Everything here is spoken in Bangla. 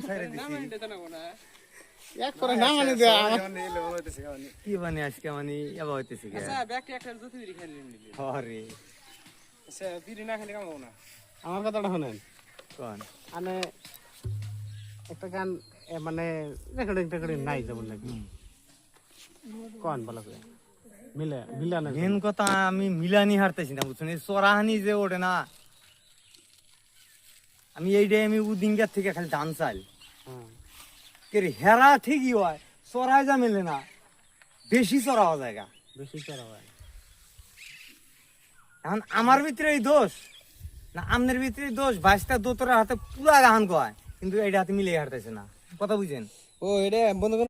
ছাইরে দিছি এক করে না মানে দে কি মানে আজকে মানে এবা হইতেছে কি আচ্ছা ব্যাগটা একটা জুতি বিড়ি খাইলে নিবি আরে আচ্ছা বিড়ি না খেলে কামাবো না আমার কথাটা শুনেন কোন মানে একটা গান মানে রেকর্ডিং নাই যেমন নাকি কোন বলা করে মিলানো মেন কথা আমি মিলানি হারতেছি না বুঝছেন এই চড়াহানি যে ওঠে না আমি এইটাই আমি উদিনকার থেকে খালি ধান চাই কে রে হেরা ঠিকই হয় চড়াই যা মেলে না বেশি চড়াওয়া জায়গা বেশি করা হয় এখন আমার ভিতরে এই দোষ না আমনের ভিতরে দোষ বাইশটা দোতরা হাতে পুরা গাহান কয় কিন্তু এইটা হাতে মিলিয়ে হারতেছে না কথা বুঝেন ও এটা বন্ধু